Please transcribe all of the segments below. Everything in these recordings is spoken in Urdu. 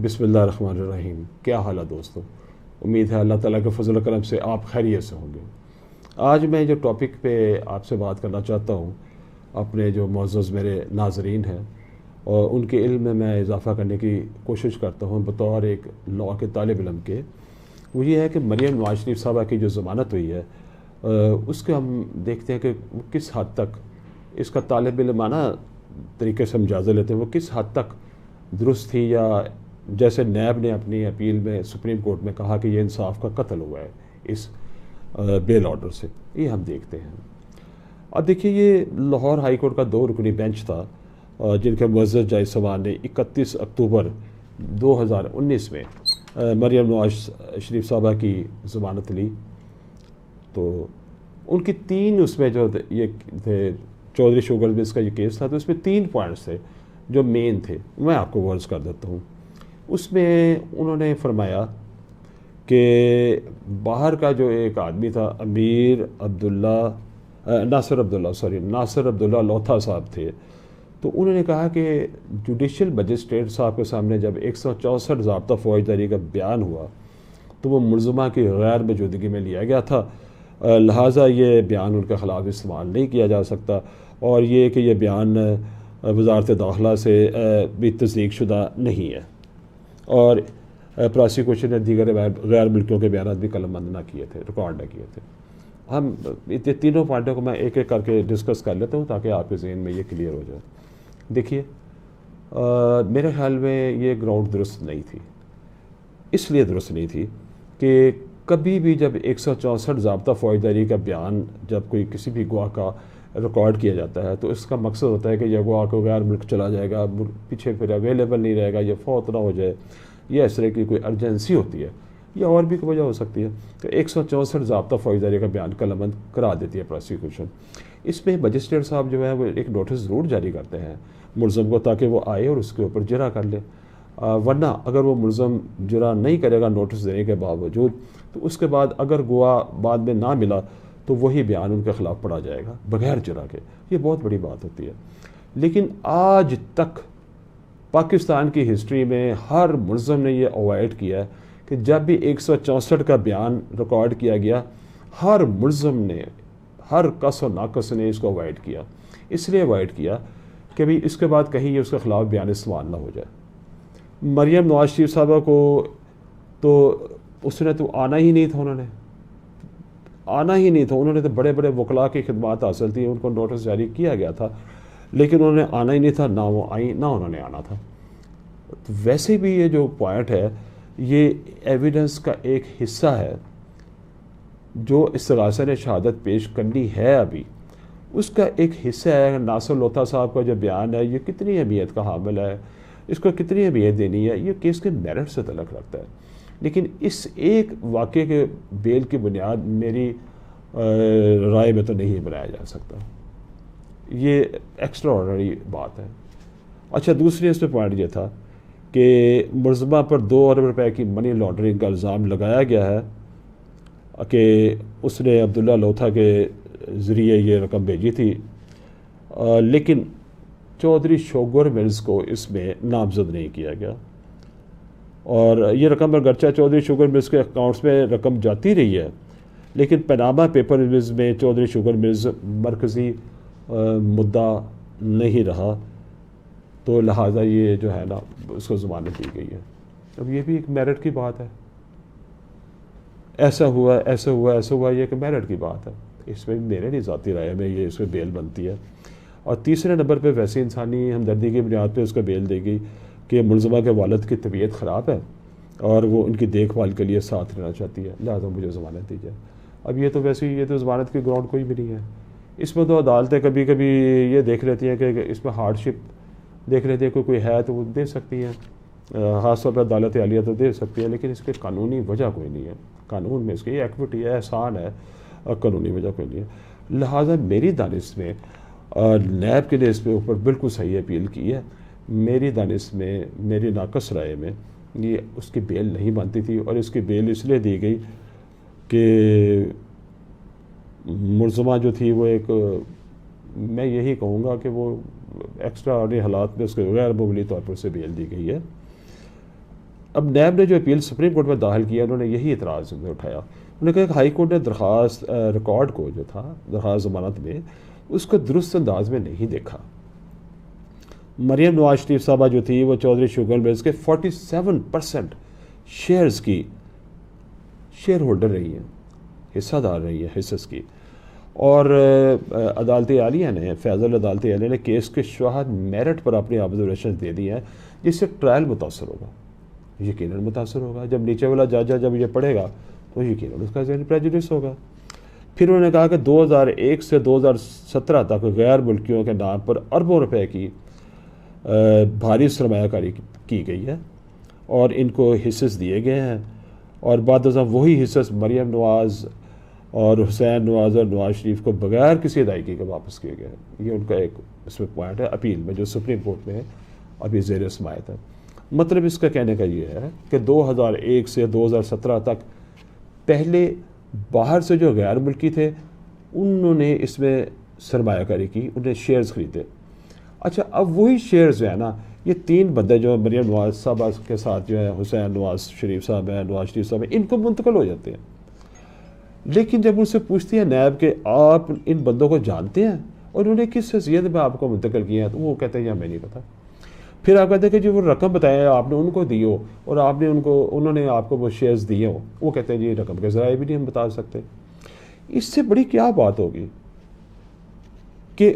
بسم اللہ الرحمن الرحیم۔ کیا حال ہے دوستو؟ امید ہے اللہ تعالیٰ کے فضل و کرم سے آپ خیریت سے ہوں گے۔ آج میں جو ٹاپک پہ آپ سے بات کرنا چاہتا ہوں، اپنے جو معزز میرے ناظرین ہیں اور ان کے علم میں اضافہ کرنے کی کوشش کرتا ہوں بطور ایک لاء کے طالب علم کے، وہ یہ ہے کہ مریم نواز شریف صاحبہ کی جو ضمانت ہوئی ہے اس کے ہم دیکھتے ہیں کہ وہ کس حد تک اس کا طالب علمانہ طریقے سے ہم جائزہ لیتے ہیں وہ کس حد تک درست تھی، یا جیسے نیب نے اپنی اپیل میں سپریم کورٹ میں کہا کہ یہ انصاف کا قتل ہوا ہے اس بیل آرڈر سے، یہ ہم دیکھتے ہیں۔ اب دیکھیے، یہ لاہور ہائی کورٹ کا 2 رکنی بینچ تھا جن کے معزز جج صاحبان نے 31 اکتوبر 2019 میں مریم نواز شریف صاحبہ کی ضمانت لی۔ تو ان کی 3 اس میں جو یہ تھے، چودھری شوگر ملز کا یہ کیس تھا، تو اس میں 3 پوائنٹس تھے جو مین تھے، میں آپ کو ورز کر دیتا ہوں۔ اس میں انہوں نے فرمایا کہ باہر کا جو ایک آدمی تھا، ناصر عبداللہ لوتھا صاحب تھے، تو انہوں نے کہا کہ جوڈیشل مجسٹریٹ صاحب کے سامنے جب 164 ضابطہ فوجداری کا بیان ہوا تو وہ ملزمہ کی غیر موجودگی میں لیا گیا تھا، لہٰذا یہ بیان ان کے خلاف استعمال نہیں کیا جا سکتا، اور یہ کہ یہ بیان وزارت داخلہ سے بھی تصدیق شدہ نہیں ہے، اور پراسیکیوشن نے دیگر غیر ملکیوں کے بیانات بھی قلم بند نہ کیے تھے، ریکارڈ نہ کیے تھے۔ ہم یہ تینوں پوائنٹوں کو میں ایک ایک کر کے ڈسکس کر لیتا ہوں تاکہ آپ کے ذہن میں یہ کلیئر ہو جائے۔ دیکھیے، میرے خیال میں یہ گراؤنڈ درست نہیں تھی، اس لیے درست نہیں تھی کہ کبھی بھی جب 164 ضابطہ فوجداری کا بیان جب کوئی کسی بھی گواہ کا ریکارڈ کیا جاتا ہے تو اس کا مقصد ہوتا ہے کہ یہ گواہ کو غیر ملک چلا جائے گا، پیچھے پھر اویلیبل نہیں رہے گا، یہ فوت نہ ہو جائے، یا اس طرح کی کوئی ارجنسی ہوتی ہے، یا اور بھی کوئی وجہ ہو سکتی ہے، تو 164 ضابطہ فوجداری کا بیان قلم بند کرا دیتی ہے پروسیکیوشن۔ اس میں مجسٹریٹ صاحب جو ہے وہ ایک نوٹس ضرور جاری کرتے ہیں ملزم کو، تاکہ وہ آئے اور اس کے اوپر جرا کر لے، ورنہ اگر وہ ملزم جرا نہیں کرے گا نوٹس دینے کے باوجود، تو اس کے بعد اگر گواہ بعد میں نہ ملا تو وہی بیان ان کے خلاف پڑھا جائے گا بغیر جرا کے۔ یہ بہت بڑی بات ہوتی ہے، لیکن آج تک پاکستان کی ہسٹری میں ہر ملزم نے یہ اوائڈ کیا ہے کہ جب بھی 164 کا بیان ریکارڈ کیا گیا، ہر ملزم نے، ہر کس و ناقص نے اس کو اوائڈ کیا۔ اس لیے اوائڈ کیا کہ بھی اس کے بعد کہیں یہ اس کے خلاف بیان استعمال نہ ہو جائے۔ مریم نواز شریف صاحبہ کو تو اس نے تو آنا ہی نہیں تھا، انہوں نے تو بڑے بڑے وکلاء کی خدمات حاصل تھی، ان کو نوٹس جاری کیا گیا تھا، لیکن انہوں نے آنا ہی نہیں تھا، نہ وہ آئیں نہ انہوں نے آنا تھا۔ تو ویسے بھی یہ جو پوائنٹ ہے یہ ایویڈنس کا ایک حصہ ہے، جو استغاثہ نے شہادت پیش کرنی ہے ابھی اس کا ایک حصہ ہے۔ ناصر لوتھا صاحب کا جو بیان ہے یہ کتنی اہمیت کا حامل ہے، اس کو کتنی اہمیت دینی ہے، یہ کیس کے میرٹ سے تعلق رکھتا ہے، لیکن اس ایک واقعے کے بیل کی بنیاد میری رائے میں تو نہیں بنایا جا سکتا، یہ ایکسٹرا آرڈنری بات ہے۔ اچھا، دوسری اس پہ پوائنٹ یہ تھا کہ ملزمہ پر 2 ارب روپے کی منی لانڈرنگ کا الزام لگایا گیا ہے کہ اس نے عبداللہ لوتھا کے ذریعے یہ رقم بھیجی تھی، لیکن چودھری شوگر ملز کو اس میں نامزد نہیں کیا گیا، اور یہ رقم اگرچہ چودھری شوگر ملز کے اکاؤنٹس میں رقم جاتی رہی ہے، لیکن پاناما پیپر ملز میں چودھری شوگر ملز مرکزی مدعا نہیں رہا، تو لہٰذا یہ جو ہے نا اس کو ضمانت دی گئی ہے۔ اب یہ بھی ایک میرٹ کی بات ہے، ایسا ہوا، یہ ایک میرٹ کی بات ہے، اس میں میرے نہیں ذاتی رائے میں یہ اس میں بیل بنتی ہے۔ اور تیسرے نمبر پہ ویسے انسانی ہمدردی کی بنیاد پہ اس کو بیل دے گئی کہ ملزمہ کے والد کی طبیعت خراب ہے اور وہ ان کی دیکھ بھال کے لیے ساتھ رہنا چاہتی ہے، لہٰذا مجھے ضمانت دی جائے۔ اب یہ تو ویسے ہی، یہ تو ضمانت کی گراؤنڈ کوئی بھی نہیں ہے، اس میں تو عدالتیں کبھی کبھی یہ دیکھ لیتی ہیں کہ اس میں ہارڈ شپ دیکھ لیتی ہے، کوئی ہے تو وہ دے سکتی ہیں، خاص طور پر عدالت عالیہ تو دے سکتی ہے، لیکن اس کے قانونی وجہ کوئی نہیں ہے، قانون میں اس کی ایکوٹی ہے، احسان ہے، اور قانونی وجہ کوئی نہیں ہے۔ لہٰذا میری دانش میں نیب کے نے اس پہ اوپر بالکل صحیح اپیل کی ہے، میری دانش میں، میری ناقص رائے میں یہ اس کی بیل نہیں بنتی تھی، اور اس کی بیل اس لیے دی گئی کہ ملزمہ جو تھی وہ ایک، میں یہی کہوں گا کہ وہ ایکسٹرا آرڈنری حالات میں اس کے غیر معمولی طور پر سے بیل دی گئی ہے۔ اب نیب نے جو اپیل سپریم کورٹ میں داخل کیا انہوں نے یہی اعتراض میں اٹھایا. انہوں نے کہا کہ ہائی کورٹ نے درخواست ریکارڈ کو جو تھا درخواست ضمانت میں اس کو درست انداز میں نہیں دیکھا. مریم نواز شریف صاحبہ جو تھی وہ چودھری شوگر ملز کے 47% شیئرز کی شیئر ہولڈر رہی ہیں, حصہ دار رہی ہے حصص کی. اور عدالت عالیہ نے فیصل عدالت عالیہ نے کیس کے شواہد میرٹ پر اپنی آبزرویشن دے دی ہیں جس سے ٹرائل متاثر ہوگا, یقیناً متاثر ہوگا. جب نیچے والا جج جب یہ پڑھے گا تو یقیناً اس کا ذہنی پریجوڈس ہوگا. پھر انہوں نے کہا کہ 2001 سے 2017 تک غیر ملکیوں کے نام پر اربوں روپے کی بھاری سرمایہ کاری کی گئی ہے اور ان کو حصص دیے گئے ہیں, اور بعد ازاں وہی حصص مریم نواز اور حسین نواز اور نواز شریف کو بغیر کسی ادائیگی کے واپس کیے گئے ہیں. یہ ان کا ایک اس میں پوائنٹ ہے اپیل میں جو سپریم کورٹ میں ابھی زیر سماعت ہے. مطلب اس کا کہنے کا یہ ہے کہ 2001 سے 2017 تک پہلے باہر سے جو غیر ملکی تھے انہوں نے اس میں سرمایہ کاری کی, انہیں شیئرز خریدے. اچھا اب وہی شیئرز جو ہے نا, یہ 3 بندے جو مریم نواز صاحبہ کے ساتھ جو ہے حسین نواز شریف صاحب ہیں, نواز شریف صاحب ہیں, ان کو منتقل ہو جاتے ہیں. لیکن جب ان سے پوچھتی ہے نیب کہ آپ ان بندوں کو جانتے ہیں اور انہوں نے کس حیثیت میں آپ کو منتقل کیا ہے, تو وہ کہتے ہیں یہ ہمیں نہیں پتہ. پھر آپ کہتے ہیں کہ جو وہ رقم بتائیں آپ نے ان کو دی ہو اور آپ نے انہوں نے آپ کو وہ شیئرز دیے ہوں, وہ کہتے ہیں جی رقم کے ذرائع بھی نہیں ہم بتا سکتے. اس سے بڑی کیا بات ہوگی کہ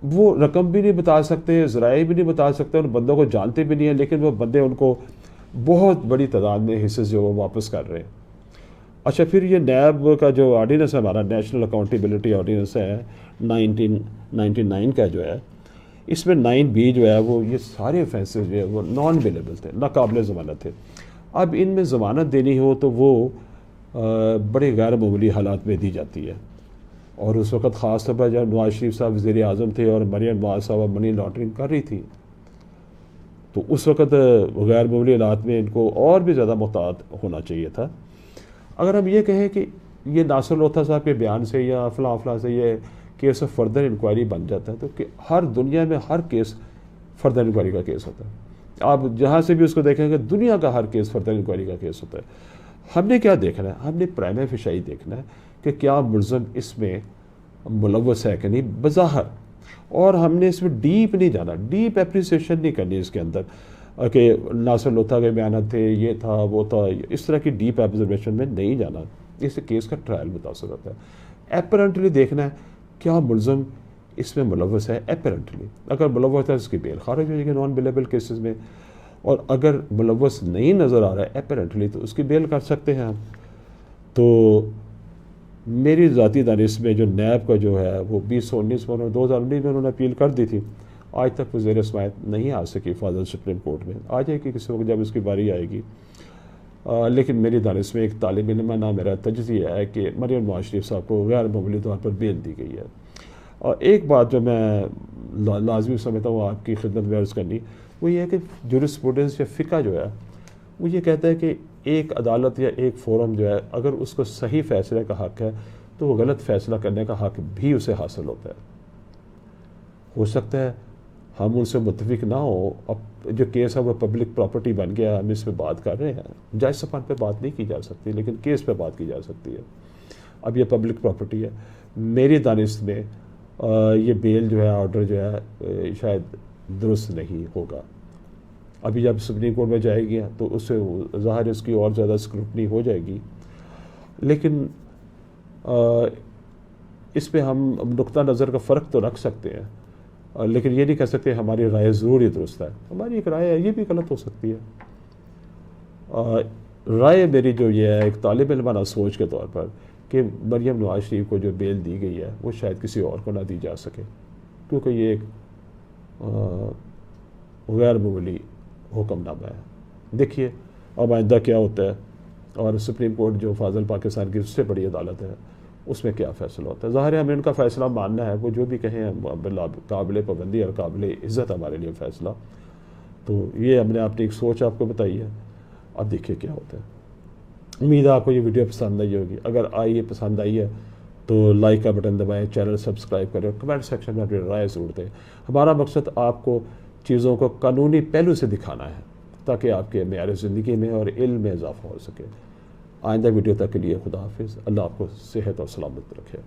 وہ رقم بھی نہیں بتا سکتے, ذرائع بھی نہیں بتا سکتے, ان بندوں کو جانتے بھی نہیں ہیں, لیکن وہ بندے ان کو بہت بڑی تعداد میں حصے جو وہ واپس کر رہے ہیں. اچھا پھر یہ نیب کا جو آرڈیننس ہے ہمارا نیشنل اکاؤنٹیبلٹی آرڈیننس ہے 1999 کا جو ہے, اس میں 9B جو ہے وہ یہ سارے offences جو ہے وہ نان بیلیبل تھے, ناقابل ضمانت تھے. اب ان میں ضمانت دینی ہو تو وہ بڑے غیر معمولی حالات میں دی جاتی ہے, اور اس وقت خاص طور پر جب نواز شریف صاحب وزیر اعظم تھے اور مریم نواز صاحب منی لانڈرنگ کر رہی تھی, تو اس وقت غیر معمولی حالات میں ان کو اور بھی زیادہ محتاط ہونا چاہیے تھا. اگر ہم یہ کہیں کہ یہ ناصر لوتھا صاحب کے بیان سے یا فلاں سے یہ کیس آف فردر انکوائری بن جاتا ہے, تو کہ ہر دنیا میں ہر کیس فردر انکوائری کا کیس ہوتا ہے. آپ جہاں سے بھی اس کو دیکھیں گے دنیا کا ہر کیس فردر انکوائری کا کیس ہوتا ہے. ہم نے کیا دیکھنا ہے, ہم نے پرائم فشائی دیکھنا ہے کہ کیا ملزم اس میں ملوث ہے کہ نہیں بظاہر, اور ہم نے اس میں ڈیپ نہیں جانا, ڈیپ اپریسیشن نہیں کرنی اس کے اندر کہ ناصر لوتھا کے بیانات تھے, یہ تھا وہ تھا, اس طرح کی ڈیپ آبزرویشن میں نہیں جانا. اس سے کیس کا ٹرائل متاثر ہوتا ہے. اپیرنٹلی دیکھنا ہے کیا ملزم اس میں ملوث ہے. اپیرنٹلی اگر ملوث ہے اس کی بیل خارج ہو جائے گی نان بیلیبل کیسز میں, اور اگر ملوث نہیں نظر آ رہا ہے اپیرنٹلی تو اس کی بیل کر سکتے ہیں ہم. تو میری ذاتی دانش میں جو نیب کا جو ہے وہ 2019 میں 2019 میں انہوں نے اپیل کر دی تھی, آج تک وہ زیر سماعت نہیں آ سکی فاضل سپریم کورٹ میں. آ جائے گی کسی وقت جب اس کی باری آئے گی. لیکن میری دانش میں ایک طالب علم نہ میرا تجزیہ ہے کہ مریم نواز شریف صاحب کو غیر معمولی طور پر بیل دی گئی ہے. اور ایک بات جو میں لازمی سمجھتا ہوں آپ کی خدمت میں عرض کرنی, وہ یہ ہے کہ جورسپروڈنس یا فقہ جو ہے وہ یہ کہتا ہے کہ ایک عدالت یا ایک فورم جو ہے اگر اس کو صحیح فیصلے کا حق ہے تو وہ غلط فیصلہ کرنے کا حق بھی اسے حاصل ہوتا ہے. ہو سکتا ہے ہم ان سے متفق نہ ہو, اب جو کیس ہے وہ پبلک پراپرٹی بن گیا, ہم اس پہ بات کر رہے ہیں, جائز سفان پہ بات نہیں کی جا سکتی لیکن کیس پہ بات کی جا سکتی ہے. اب یہ پبلک پراپرٹی ہے. میری دانش میں یہ بیل جو ہے آرڈر جو ہے شاید درست نہیں ہوگا. ابھی جب سپریم کورٹ میں جائے گی تو اس سے ظاہر اس کی اور زیادہ اسکروٹنی ہو جائے گی, لیکن اس پہ ہم نقطہ نظر کا فرق تو رکھ سکتے ہیں, لیکن یہ نہیں کہہ سکتے ہماری رائے ضرور ہی درست ہے. ہماری ایک رائے ہے, یہ بھی غلط ہو سکتی ہے. رائے میری جو یہ ہے ایک طالب علمانہ سوچ کے طور پر کہ مریم نواز شریف کو جو بیل دی گئی ہے وہ شاید کسی اور کو نہ دی جا سکے, کیونکہ یہ ایک غیر معمولی حکم نامہ ہے. دیکھیے اب آئندہ کیا ہوتا ہے, اور سپریم کورٹ جو فاضل پاکستان کی اس سے بڑی عدالت ہے اس میں کیا فیصلہ ہوتا ہے. ظاہر ہے ہمیں ان کا فیصلہ ماننا ہے, وہ جو بھی کہیں قابل پابندی اور قابل عزت ہمارے لیے فیصلہ. تو یہ ہم نے اپنی ایک سوچ آپ کو بتائی ہے, اب دیکھیے کیا ہوتا ہے. امید ہے آپ کو یہ ویڈیو پسند آئی ہوگی. اگر پسند آئی ہے تو لائک کا بٹن دبائیں, چینل سبسکرائب کریں اور کمنٹ سیکشن میں اپنی رائے ضرور دیں. ہمارا مقصد آپ کو چیزوں کو قانونی پہلو سے دکھانا ہے, تاکہ آپ کے معیار زندگی میں اور علم میں اضافہ ہو سکے۔ آئندہ ویڈیو تک کے لیے خدا حافظ، اللہ آپ کو صحت اور سلامت رکھے۔